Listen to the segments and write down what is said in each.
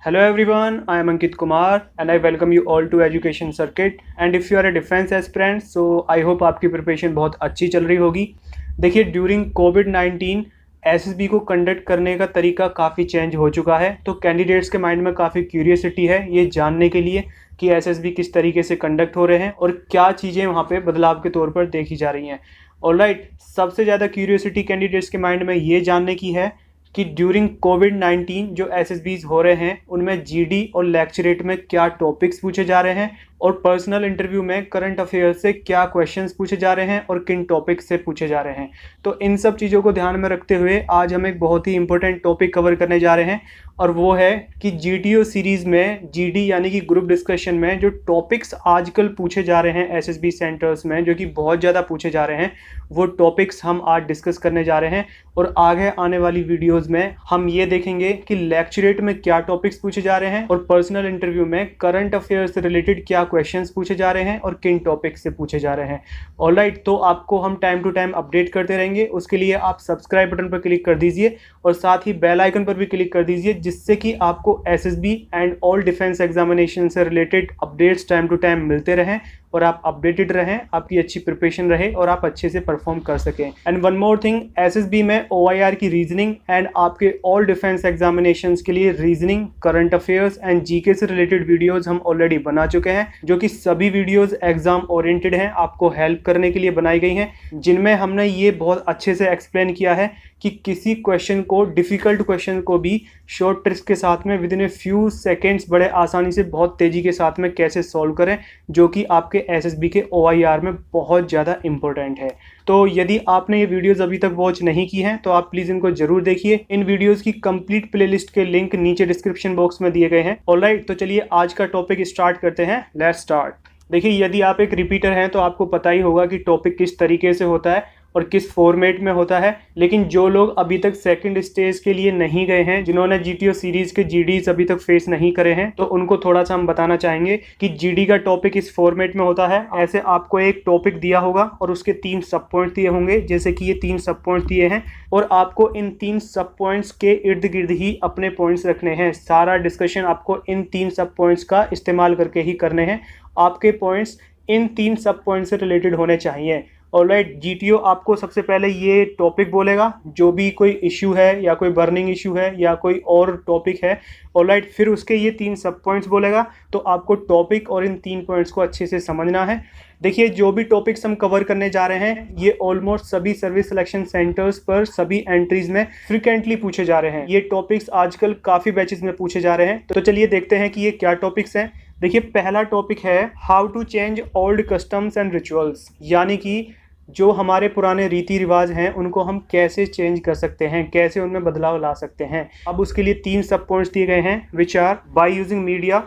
Hello everyone, I am Ankit Kumar and I welcome you all to Education Circuit. And if you are a defense aspirant, so I hope आपकी preparation बहुत अच्छी चल रही होगी। देखिए during कोविड-19 SSB को conduct करने का तरीका काफ़ी चेंज हो चुका है, तो कैंडिडेट्स के माइंड में काफ़ी क्यूरियोसिटी है ये जानने के लिए कि एसएसबी किस तरीके से कंडक्ट हो रहे हैं और क्या चीज़ें वहाँ पे बदलाव के तौर पर देखी जा रही हैं। ऑलराइट, सबसे ज़्यादा क्यूरियोसिटी कैंडिडेट्स के माइंड में ये जानने की है कि ड्यूरिंग कोविड-19 जो एसएसबीज हो रहे हैं उनमें जीडी और लेक्चरेट में क्या टॉपिक्स पूछे जा रहे हैं और पर्सनल इंटरव्यू में करंट अफेयर्स से क्या क्वेश्चंस पूछे जा रहे हैं और किन टॉपिक्स से पूछे जा रहे हैं। तो इन सब चीज़ों को ध्यान में रखते हुए आज हम एक बहुत ही इंपॉर्टेंट टॉपिक कवर करने जा रहे हैं और वो है कि जीटीओ सीरीज़ में जीडी यानी कि ग्रुप डिस्कशन में जो टॉपिक्स आजकल पूछे जा रहे हैं एसएसबी सेंटर्स में, जो कि बहुत ज़्यादा पूछे जा रहे हैं, वो टॉपिक्स हम आज डिस्कस करने जा रहे हैं। और आगे आने वाली वीडियोस में हम ये देखेंगे कि लेक्चरेट में क्या टॉपिक्स पूछे जा रहे हैं और पर्सनल इंटरव्यू में करंट अफेयर्स से रिलेटेड क्या क्वेश्चंस पूछे जा रहे हैं और किन टॉपिक्स से पूछे जा रहे हैं। ऑलराइट, तो आपको हम टाइम टू टाइम अपडेट करते रहेंगे। उसके लिए आप सब्सक्राइब बटन पर क्लिक कर दीजिए और साथ ही बेल आइकन पर भी क्लिक कर दीजिए, जिससे कि आपको SSB and all defence examination से related updates time to time मिलते रहें और आप अपडेटेड रहें, आपकी अच्छी प्रिपरेशन रहे और आप अच्छे से परफॉर्म कर सकें। And one more thing, SSB में ओआईआर की रीजनिंग एंड आपके ऑल डिफेंस एग्जामिनेशंस के लिए reasoning, current affairs and GK से रिलेटेड वीडियोस हम ऑलरेडी बना चुके हैं, जो कि सभी वीडियोस एग्जाम ओरिएंटेड हैं, आपको हेल्प करने के लिए बनाई गई हैं, जिनमें हमने ये बहुत अच्छे से एक्सप्लेन किया है कि किसी क्वेश्चन को, डिफ़िकल्ट क्वेश्चन को भी शॉर्ट ट्रिक्स के साथ में with in a few seconds बड़े आसानी से बहुत तेज़ी के साथ में कैसे सॉल्व करें, जो कि आपके एसएसबी के ओआईआर में बहुत ज़्यादा इंपॉर्टेंट है। तो यदि आपने ये वीडियोस अभी तक वॉच नहीं की हैं तो आप प्लीज़ इनको जरूर देखिए। इन वीडियोस की कंप्लीट प्लेलिस्ट के लिंक नीचे डिस्क्रिप्शन बॉक्स में दिए गए हैं। ऑलराइट, तो चलिए आज का टॉपिक स्टार्ट करते हैं। Let's start. देखिए, यदि आप एक रिपीटर हैं तो आपको पता ही होगा कि टॉपिक किस तरीके से होता है और किस फॉर्मेट में होता है। लेकिन जो लोग अभी तक सेकंड स्टेज के लिए नहीं गए हैं, जिन्होंने जीटीओ सीरीज़ के जीडीज अभी तक फेस नहीं करे हैं, तो उनको थोड़ा सा हम बताना चाहेंगे कि जीडी का टॉपिक इस फॉर्मेट में होता है। ऐसे आपको एक टॉपिक दिया होगा और उसके 3 सब पॉइंट दिए होंगे, जैसे कि ये 3 सब पॉइंट दिए हैं, और आपको इन 3 सब पॉइंट्स के इर्द गिर्द ही अपने पॉइंट्स रखने हैं। सारा डिस्कशन आपको इन 3 सब पॉइंट्स का इस्तेमाल करके ही करने हैं। आपके पॉइंट्स इन 3 सब पॉइंट से रिलेटेड होने चाहिए। ऑलराइट, जीटीओ आपको सबसे पहले ये टॉपिक बोलेगा, जो भी कोई इशू है या कोई बर्निंग इशू है या कोई और टॉपिक है। ऑलराइट, फिर उसके ये 3 सब पॉइंट्स बोलेगा, तो आपको टॉपिक और इन 3 पॉइंट्स को अच्छे से समझना है। देखिए, जो भी टॉपिक्स हम कवर करने जा रहे हैं ये ऑलमोस्ट सभी सर्विस सिलेक्शन सेंटर्स पर सभी एंट्रीज में फ्रिक्वेंटली पूछे जा रहे हैं। ये टॉपिक्स आजकल काफ़ी बैचेस में पूछे जा रहे हैं। तो चलिए देखते हैं कि ये क्या टॉपिक्स हैं। देखिए, पहला टॉपिक है how to change old customs and rituals, यानी कि जो हमारे पुराने रीति रिवाज हैं उनको हम कैसे चेंज कर सकते हैं, कैसे उनमें बदलाव ला सकते हैं। अब उसके लिए 3 सब पॉइंट्स दिए गए हैं, which are by using media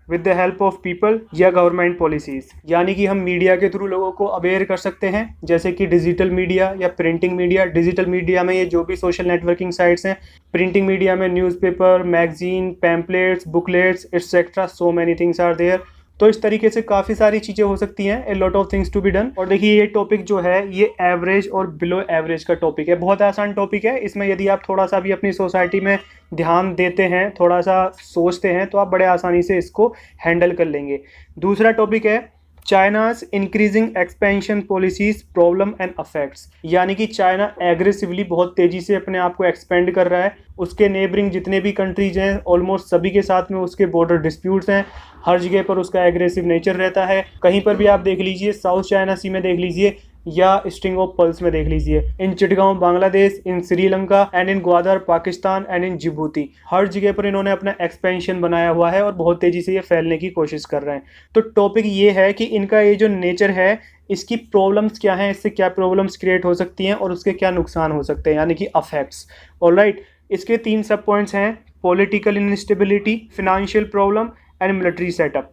with the help of people या गवर्नमेंट पॉलिसीज, यानी कि हम मीडिया के थ्रू लोगों को अवेयर कर सकते हैं, जैसे कि डिजिटल मीडिया या प्रिंटिंग मीडिया। डिजिटल मीडिया में ये जो भी सोशल नेटवर्किंग साइट्स हैं, प्रिंटिंग मीडिया में newspaper, magazine, pamphlets, booklets etcetera, so many things are there. तो इस तरीके से काफ़ी सारी चीज़ें हो सकती हैं, a lot of things to be done. और देखिए, ये टॉपिक जो है ये एवरेज और बिलो एवरेज का टॉपिक है, बहुत आसान टॉपिक है। इसमें यदि आप थोड़ा सा भी अपनी सोसाइटी में ध्यान देते हैं, थोड़ा सा सोचते हैं, तो आप बड़े आसानी से इसको हैंडल कर लेंगे। दूसरा टॉपिक है China's increasing expansion policies, problem and affects, यानी कि चाइना एग्रेसिवली बहुत तेज़ी से अपने आप को एक्सपेंड कर रहा है। उसके नेबरिंग जितने भी कंट्रीज हैं ऑलमोस्ट सभी के साथ में उसके बॉर्डर डिस्प्यूट्स हैं, हर जगह पर उसका एग्रेसिव नेचर रहता है। कहीं पर भी आप देख लीजिए, साउथ चाइना सी में देख लीजिए या स्ट्रिंग ऑफ पर्ल्स में देख लीजिए, in Chittagong Bangladesh, in Sri Lanka and in Gwadar Pakistan and in Djibouti, हर जगह पर इन्होंने अपना एक्सपेंशन बनाया हुआ है और बहुत तेज़ी से ये फैलने की कोशिश कर रहे हैं। तो टॉपिक ये है कि इनका ये जो नेचर है, इसकी प्रॉब्लम्स क्या हैं, इससे क्या प्रॉब्लम्स क्रिएट हो सकती हैं और उसके क्या नुकसान हो सकते हैं, यानी कि अफेक्ट्स। ऑलराइट, इसके 3 सब पॉइंट्स हैं, political instability, financial problem and military setup.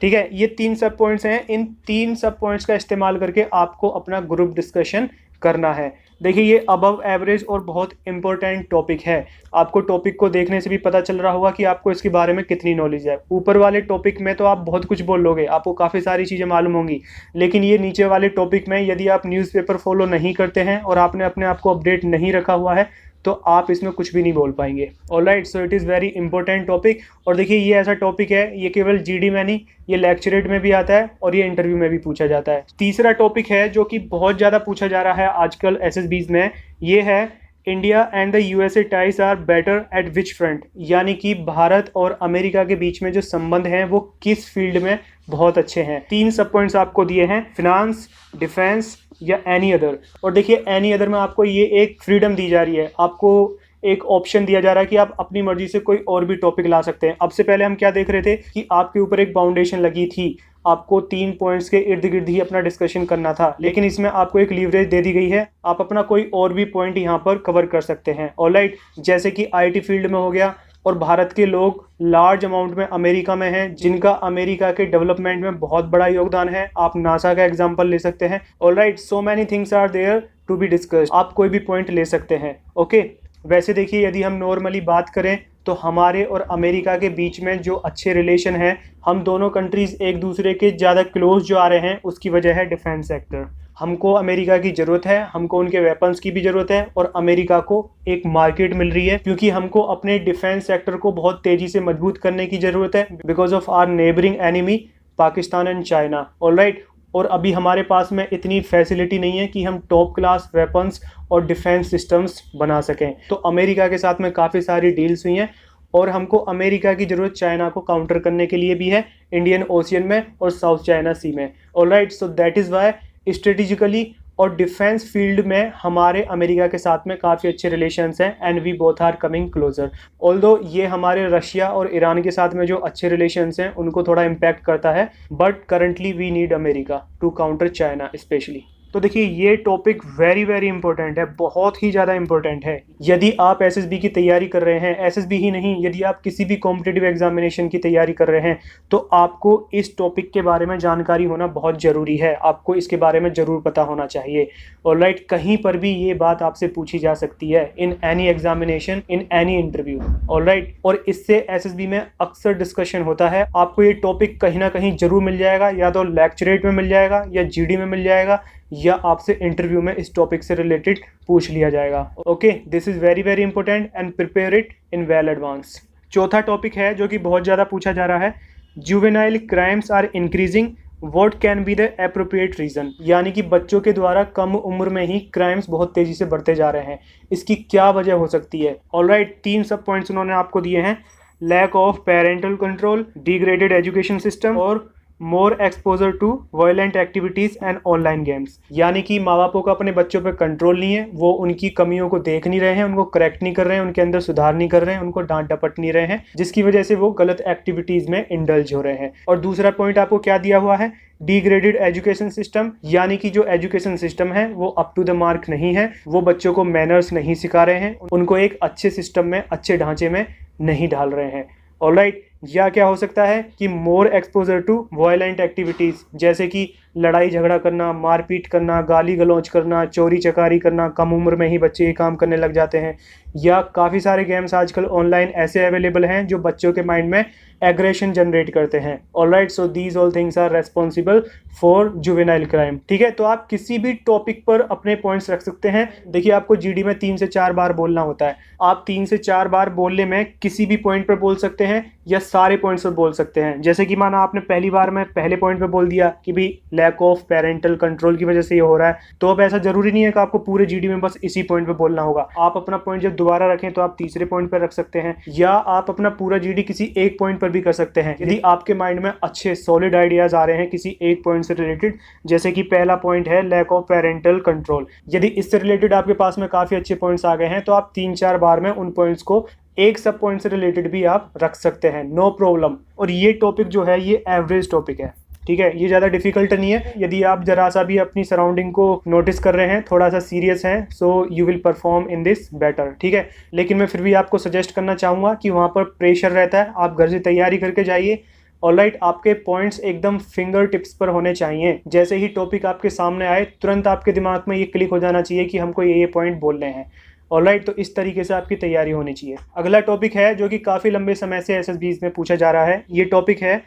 ठीक है, ये 3 सब पॉइंट्स हैं। इन 3 सब पॉइंट्स का इस्तेमाल करके आपको अपना ग्रुप डिस्कशन करना है। देखिए, ये अबव एवरेज और बहुत इंपॉर्टेंट टॉपिक है। आपको टॉपिक को देखने से भी पता चल रहा होगा कि आपको इसके बारे में कितनी नॉलेज है। ऊपर वाले टॉपिक में तो आप बहुत कुछ बोल लोगे, आपको काफ़ी सारी चीज़ें मालूम होंगी, लेकिन ये नीचे वाले टॉपिक में यदि आप न्यूज़पेपर फॉलो नहीं करते हैं और आपने अपने आप को अपडेट नहीं रखा हुआ है, तो आप इसमें कुछ भी नहीं बोल पाएंगे। Alright, so it is very important topic. और देखिए ये ऐसा टॉपिक है, ये केवल जीडी में नहीं, ये लेक्चरेट में भी आता है और ये इंटरव्यू में भी पूछा जाता है। तीसरा टॉपिक है जो कि बहुत ज़्यादा पूछा जा रहा है आजकल एसएसबीज में, ये है India and the USA ties are better at which front, यानी कि भारत और अमेरिका के बीच में जो संबंध हैं वो किस फील्ड में बहुत अच्छे हैं। 3 सब पॉइंट्स आपको दिए हैं, फिनांस, डिफेंस या एनी अदर। और देखिए एनी अदर में आपको ये एक फ्रीडम दी जा रही है, आपको एक ऑप्शन दिया जा रहा है कि आप अपनी मर्जी से कोई और भी टॉपिक ला सकते हैं। अब से पहले हम क्या देख रहे थे कि आपके ऊपर एक बाउंडेशन लगी थी, आपको 3 पॉइंट्स के इर्द गिर्द ही अपना डिस्कशन करना था, लेकिन इसमें आपको एक लीवरेज दे दी गई है, आप अपना कोई और भी पॉइंट यहाँ पर कवर कर सकते हैं। ऑलराइट, जैसे कि आईटी फील्ड में हो गया, और भारत के लोग लार्ज अमाउंट में अमेरिका में हैं, जिनका अमेरिका के डेवलपमेंट में बहुत बड़ा योगदान है। आप नासा का एग्जांपल ले सकते हैं। Alright, so many things are there to be discussed, आप कोई भी पॉइंट ले सकते हैं। ओके, वैसे देखिए यदि हम नॉर्मली बात करें तो हमारे और अमेरिका के बीच में जो अच्छे रिलेशन हैं, हम दोनों कंट्रीज एक दूसरे के ज़्यादा क्लोज जो आ रहे हैं, उसकी वजह है डिफेंस सेक्टर। हमको अमेरिका की ज़रूरत है, हमको उनके वेपन्स की भी ज़रूरत है, और अमेरिका को एक मार्केट मिल रही है क्योंकि हमको अपने डिफेंस सेक्टर को बहुत तेज़ी से मजबूत करने की ज़रूरत है because of our neighbouring enemy Pakistan and China. Alright, और अभी हमारे पास में इतनी फैसिलिटी नहीं है कि हम टॉप क्लास वेपन्स और डिफेंस सिस्टम्स बना सकें। तो अमेरिका के साथ में काफ़ी सारी डील्स हुई हैं और हमको अमेरिका की ज़रूरत चाइना को काउंटर करने के लिए भी है, इंडियन ओशियन में और साउथ चाइना सी में। Alright, so that is Y strategically और डिफेंस फील्ड में हमारे अमेरिका के साथ में काफ़ी अच्छे रिलेशंस हैं and we both are coming closer. Although ये हमारे रशिया और ईरान के साथ में जो अच्छे रिलेशंस हैं उनको थोड़ा इम्पैक्ट करता है, but currently we need America to counter China specially. तो देखिए ये टॉपिक वेरी वेरी इंपॉर्टेंट है, बहुत ही ज़्यादा इंपॉर्टेंट है। यदि आप एसएसबी की तैयारी कर रहे हैं, एसएसबी ही नहीं, यदि आप किसी भी कॉम्पिटिटिव एग्जामिनेशन की तैयारी कर रहे हैं, तो आपको इस टॉपिक के बारे में जानकारी होना बहुत ज़रूरी है, आपको इसके बारे में ज़रूर पता होना चाहिए। ऑलराइट, कहीं पर भी ये बात आपसे पूछी जा सकती है, in any examination, in any interview. Alright, और इससे एसएसबी में अक्सर डिस्कशन होता है। आपको ये टॉपिक कहीं ना कहीं जरूर मिल जाएगा, या तो लेक्चरेट में मिल जाएगा या जीडी में मिल जाएगा, या आपसे इंटरव्यू में इस टॉपिक से रिलेटेड पूछ लिया जाएगा। Okay, this is very very important and prepare it in well advance. चौथा टॉपिक है जो कि बहुत ज़्यादा पूछा जा रहा है, juvenile crimes are increasing, what can be the appropriate reason, यानी कि बच्चों के द्वारा कम उम्र में ही क्राइम्स बहुत तेज़ी से बढ़ते जा रहे हैं, इसकी क्या वजह हो सकती है। ऑलराइट, 3 सब पॉइंट्स उन्होंने आपको दिए हैं, lack of parental control, degraded education system और more exposure to violent activities and online games. यानी कि माँ बापों का अपने बच्चों पर कंट्रोल नहीं है, वो उनकी कमियों को देख नहीं रहे हैं, उनको करेक्ट नहीं कर रहे हैं, उनके अंदर सुधार नहीं कर रहे हैं, उनको डांट डपट नहीं रहे हैं, जिसकी वजह से वो गलत एक्टिविटीज़ में इंडल्ज हो रहे हैं। और दूसरा पॉइंट आपको क्या दिया हुआ है, डिग्रेडेड एजुकेशन सिस्टम, यानी कि जो एजुकेशन सिस्टम है वो अप टू द मार्क नहीं है, वो बच्चों को मैनर्स नहीं सिखा रहे हैं, उनको एक अच्छे सिस्टम में, अच्छे ढांचे में नहीं डाल रहे हैं। ऑलराइट, या क्या हो सकता है कि more exposure to violent activities, जैसे कि लड़ाई झगड़ा करना, मारपीट करना, गाली गलौज करना, चोरी चकारी करना, कम उम्र में ही बच्चे ये काम करने लग जाते हैं। या काफ़ी सारे गेम्स आजकल ऑनलाइन ऐसे अवेलेबल हैं जो बच्चों के माइंड में एग्रेशन जनरेट करते हैं। Alright, so these all things are responsible for juvenile crime. ठीक है, तो आप किसी भी टॉपिक पर अपने पॉइंट्स रख सकते हैं। देखिए आपको जीडी में 3 से 4 बार बोलना होता है, आप 3 से 4 बार बोलने में किसी भी पॉइंट पर बोल सकते हैं या सारे पॉइंट्स पर बोल सकते हैं। जैसे कि माना आपने पहली बार में पहले पॉइंट पे बोल दिया कि भाई लैक ऑफ पेरेंटल कंट्रोल की वजह से ये हो रहा है, तो अब ऐसा जरूरी नहीं है कि आपको पूरे जीडी में बस इसी पॉइंट पे बोलना होगा। आप अपना पॉइंट जब दोबारा रखें तो आप तीसरे पॉइंट पर रख सकते हैं, या आप अपना पूरा जीडी किसी एक पॉइंट पर भी कर सकते हैं यदि आपके माइंड में अच्छे सॉलिड आइडियाज आ रहे हैं किसी एक पॉइंट से रिलेटेड। जैसे कि पहला पॉइंट है लैक ऑफ पेरेंटल कंट्रोल, यदि इससे रिलेटेड आपके पास में काफी अच्छे पॉइंट्स आ गए हैं तो आप 3-4 बार में उन पॉइंट्स को एक सब पॉइंट से रिलेटेड भी आप रख सकते हैं, नो प्रॉब्लम। और ये टॉपिक जो है ये एवरेज टॉपिक है, ठीक है, ये ज़्यादा डिफिकल्ट नहीं है। यदि आप जरा सा भी अपनी सराउंडिंग को नोटिस कर रहे हैं, थोड़ा सा सीरियस हैं, so you will perform in this better. ठीक है, लेकिन मैं फिर भी आपको सजेस्ट करना चाहूँगा कि वहाँ पर प्रेशर रहता है, आप घर से तैयारी करके जाइए। ऑलराइट, आपके पॉइंट्स एकदम फिंगर टिप्स पर होने चाहिए। जैसे ही टॉपिक आपके सामने आए तुरंत आपके दिमाग में ये क्लिक हो जाना चाहिए कि हमको ये पॉइंट बोलने हैं। ऑलराइट, तो इस तरीके से आपकी तैयारी होनी चाहिए। अगला टॉपिक है जो कि काफ़ी लंबे समय से एसएसबीज में पूछा जा रहा है, ये टॉपिक है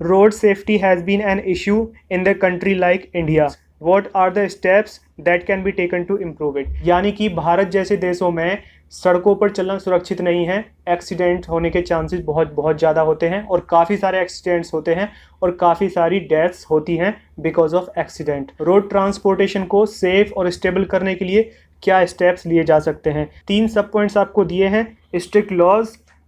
road safety has been an issue in the country like India. What are the steps that can be taken to improve it. यानी कि भारत जैसे देशों में सड़कों पर चलना सुरक्षित नहीं है, एक्सीडेंट होने के चांसेस बहुत बहुत ज़्यादा होते हैं और काफ़ी सारे एक्सीडेंट्स होते हैं और काफ़ी सारी डेथ्स होती हैं because of accident. Road transportation को सेफ और स्टेबल करने के लिए क्या स्टेप्स लिए जा सकते हैं? 3 सब पॉइंट्स आपको दिए हैं: strict laws,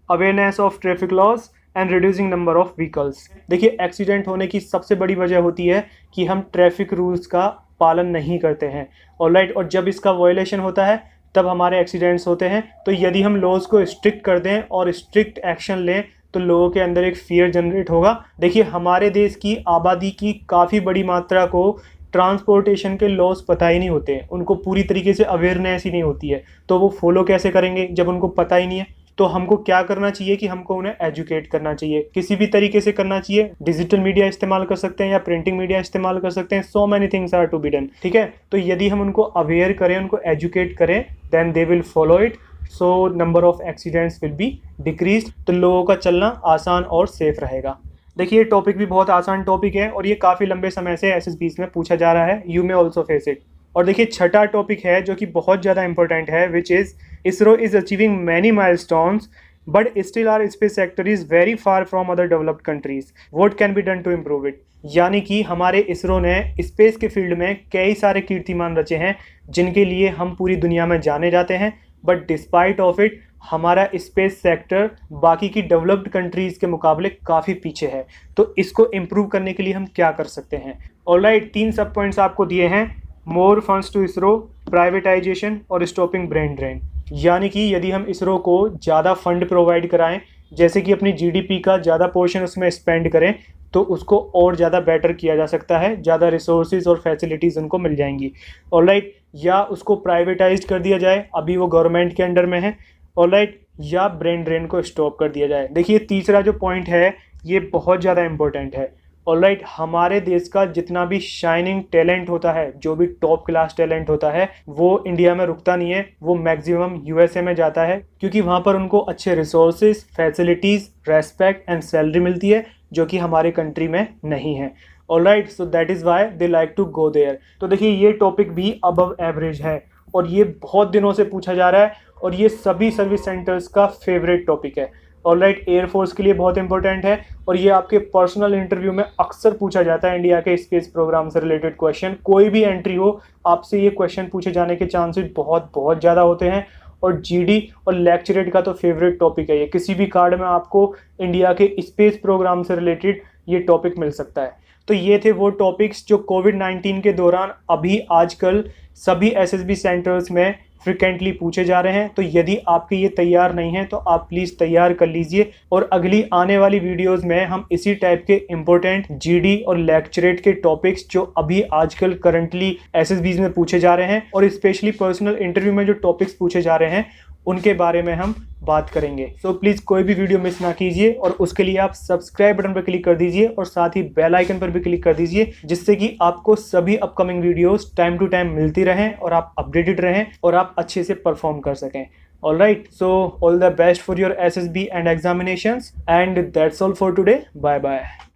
awareness of traffic laws and reducing number of vehicles. देखिए, एक्सीडेंट होने की सबसे बड़ी वजह होती है कि हम ट्रैफिक रूल्स का पालन नहीं करते हैं, ऑलराइट। और जब इसका वायलेशन होता है तब हमारे एक्सीडेंट्स होते हैं। तो यदि हम लॉज को स्ट्रिक्ट कर दें और स्ट्रिक्ट एक्शन लें तो लोगों के अंदर एक फियर जनरेट होगा। देखिए, हमारे देश की आबादी की काफ़ी बड़ी मात्रा को ट्रांसपोर्टेशन के लॉज पता ही नहीं होते हैं, उनको पूरी तरीके से अवेयरनेस ही नहीं होती है, तो वो फॉलो कैसे करेंगे जब उनको पता ही नहीं है। तो हमको क्या करना चाहिए कि हमको उन्हें एजुकेट करना चाहिए, किसी भी तरीके से करना चाहिए। डिजिटल मीडिया इस्तेमाल कर सकते हैं या प्रिंटिंग मीडिया इस्तेमाल कर सकते हैं। So many things are to be done, ठीक है। तो यदि हम उनको अवेयर करें, उनको एजुकेट करें, then they will follow it, so number of accidents will be decrease. तो लोगों का चलना आसान और सेफ रहेगा। देखिए, ये टॉपिक भी बहुत आसान टॉपिक है और ये काफ़ी लंबे समय से SSBs में पूछा जा रहा है। You may also face it. और देखिए, छठा टॉपिक है जो कि बहुत ज़्यादा इंपॉर्टेंट है, which is ISRO is achieving many milestones but still our space sector is very far from other developed countries, what can be done to improve it. यानी कि हमारे इसरो ने स्पेस के फील्ड में कई सारे कीर्तिमान रचे हैं जिनके लिए हम पूरी दुनिया में जाने जाते हैं, बट डिस्पाइट ऑफ इट हमारा स्पेस सेक्टर बाकी की डेवलप्ड कंट्रीज़ के मुकाबले काफ़ी पीछे है। तो इसको इम्प्रूव करने के लिए हम क्या कर सकते हैं? ऑलराइट, 3 सब पॉइंट्स आपको दिए हैं: more funds to ISRO, privatisation और स्टॉपिंग ब्रेन ड्रेन। यानी कि यदि हम इसरो को ज़्यादा फंड प्रोवाइड कराएं, जैसे कि अपनी GDP का ज़्यादा पोर्शन उसमें स्पेंड करें, तो उसको और ज़्यादा बेटर किया जा सकता है, ज़्यादा रिसोर्सेज और फैसिलिटीज़ उनको मिल जाएंगी, ऑलराइट। या उसको प्राइवेटाइज कर दिया जाए, अभी वो गवर्नमेंट के अंडर में है, ऑलराइट। या ब्रेन ड्रेन को स्टॉप कर दिया जाए। देखिए, तीसरा जो पॉइंट है ये बहुत ज़्यादा इंपॉर्टेंट है, ऑलराइट। हमारे देश का जितना भी शाइनिंग टैलेंट होता है, जो भी टॉप क्लास टैलेंट होता है, वो इंडिया में रुकता नहीं है, वो मैक्सिमम USA में जाता है, क्योंकि वहाँ पर उनको अच्छे resources, facilities, respect and salary मिलती है, जो कि हमारे कंट्री में नहीं है, alright. So that is why they like to go there. तो देखिए, ये टॉपिक भी अबव एवरेज है और ये बहुत दिनों से पूछा जा रहा है और ये सभी सर्विस सेंटर्स का फेवरेट टॉपिक है, ऑलराइट। एयरफोर्स के लिए बहुत इंपॉर्टेंट है और ये आपके पर्सनल इंटरव्यू में अक्सर पूछा जाता है। इंडिया के स्पेस प्रोग्राम से रिलेटेड क्वेश्चन, कोई भी एंट्री हो, आपसे ये क्वेश्चन पूछे जाने के चांसेस बहुत बहुत ज़्यादा होते हैं। और GD और लेक्चरेट का तो फेवरेट टॉपिक है ये, किसी भी कार्ड में आपको इंडिया के स्पेस प्रोग्राम से रिलेटेड ये टॉपिक मिल सकता है। तो ये थे वो टॉपिक्स जो कोविड-19 के दौरान अभी आजकल सभी SSB सेंटर्स में फ्रिक्वेंटली पूछे जा रहे हैं। तो यदि आपके ये तैयार नहीं हैं तो आप प्लीज़ तैयार कर लीजिए और अगली आने वाली वीडियोस में हम इसी टाइप के इम्पोर्टेंट GD और लेक्चरेट के टॉपिक्स जो अभी आजकल करंटली SSBs में पूछे जा रहे हैं और स्पेशली पर्सनल इंटरव्यू में जो टॉपिक्स पूछे जा रहे हैं उनके बारे में हम बात करेंगे। सो प्लीज़ कोई भी वीडियो मिस ना कीजिए और उसके लिए आप सब्सक्राइब बटन पर क्लिक कर दीजिए और साथ ही बेल आइकन पर भी क्लिक कर दीजिए, जिससे कि आपको सभी upcoming videos time to time मिलती रहें और आप अपडेटेड रहें और आप अच्छे से परफॉर्म कर सकें, alright. So all the best for your SSB and examinations and that's all for today. Bye bye.